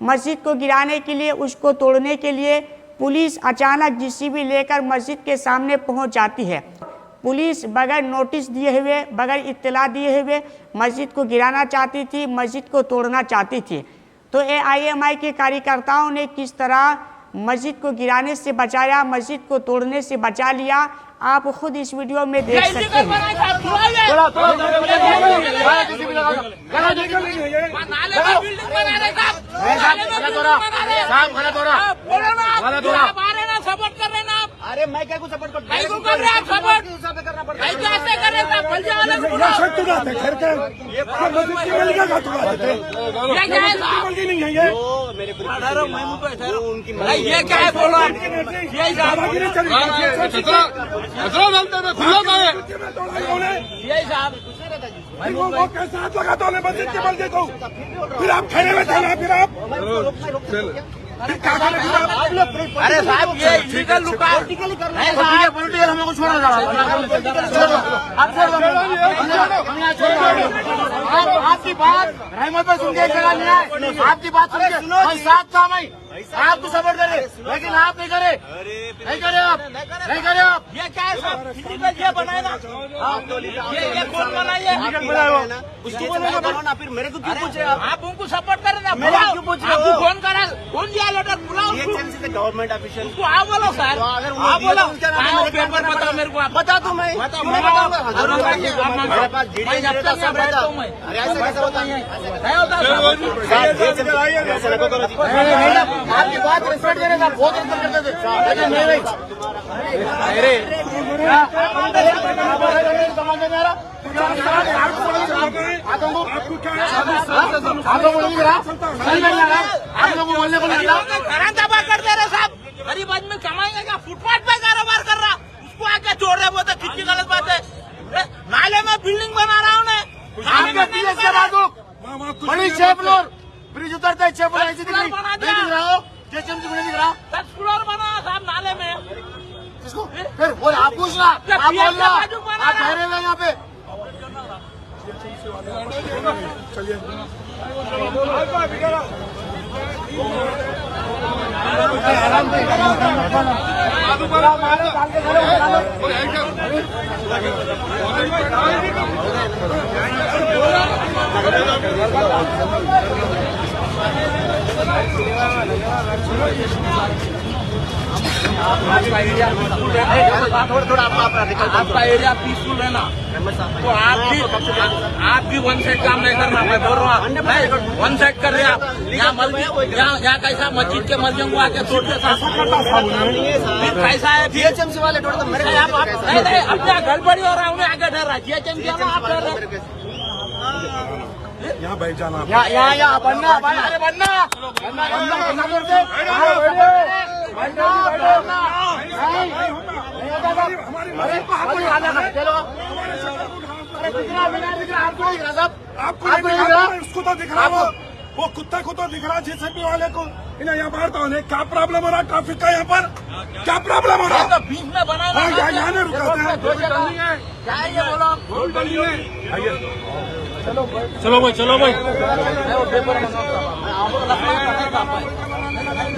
मस्जिद को गिराने के लिए, उसको तोड़ने के लिए पुलिस अचानक जेसीबी लेकर मस्जिद के सामने पहुंच जाती है। पुलिस बगैर नोटिस दिए हुए, बगैर इत्तला दिए हुए मस्जिद को गिराना चाहती थी, मस्जिद को तोड़ना चाहती थी। तो AIMI के कार्यकर्ताओं ने किस तरह मस्जिद को गिराने से बचाया, मस्जिद को तोड़ने से बचा लिया, आप खुद इस वीडियो में देख सकते हैं। अरे मैं क्या सपोर्ट कर रहे हैं? सपोर्ट कैसे कर रहे हैं? ये क्या है? बोलो वो कैसे हाथ लगाता हूँ मस्जिद के बल देता हूँ, फिर आप खड़े हुए थे ना, फिर आप अरे साहब ये इलीगल लुका पॉलिटिकल हमें को छोड़ा जा आपकी बात रहमत पर सुन के जगह नहीं है, आपकी बात सुन के साथ था मैं आपको सपोर्ट करे, लेकिन आप नहीं करे, नहीं करे आप ये क्या है सर? ये बनाए ना, ये कौन बनाइए? उसको बोलो ना, फिर मेरे को क्यों पूछ रहे आप? उनको सपोर्ट करे ना, मेरे क्यों पूछ रहे हो? कौन करा, कौन दिया लेटर? बुलाओ गवर्नमेंट ऑफिशियल उसको, आप बोलो सर, आप बोलो, पेपर बताओ मेरे को, बता दो मैं मेरे पास डेटा सब रहता हूँ। अरे ऐसा कैसे होता है? आपकी बात रिस्पेक्ट देने का बहुत रिस्पेक्ट करते थे, लेकिन नहीं आप लोगों बोलने को दबा कर दे रहे साहब। गरीब आदमी कमाएंगे क्या? फुटपाथ पे कारोबार कर रहा, उसको आके छोड़ रहे, वो तो कितनी गलत बात है। नाले में बिल्डिंग बना रहा हूँ बड़ी 6 फ्लोर ब्रिज उतरता है, 6 फ्लोर ऐसी दिख रहा हो, 10 फ्लोर बना साहब नाले में। फिर बोल, आप पूछना, आप बोलना, आप ठहरे हुए यहाँ पे। चलिए आपका एरिया पीसफुल है ना, तो आप भी वन साइड काम नहीं करना। मैं बोल रहा हूँ वन साइड कर रहे आप। यहाँ कैसा मस्जिद के मस्जिद को आके तोड़ देता, फिर कैसा है? GHMC वाले तोड़ दो मेरे। अपना गड़बड़ी हो रहा है, उन्हें आगे डर रहा है। GHMC आप डर रहे यहाँ बैठ जाना, यहाँ बनना, अरे बनना आपको उसको तो दिख रहा, वो कुत्ता को तो दिख रहा, JCB वाले को। इन्हें यहाँ बाहर तो क्या प्रॉब्लम हो रहा है ट्रैफिक का? यहाँ पर क्या प्रॉब्लम हो रहा है? बीच में बनाना, यहाँ नहीं रुकाते हैं। क्या है ये? बोलो चलो भाई, चलो भाई।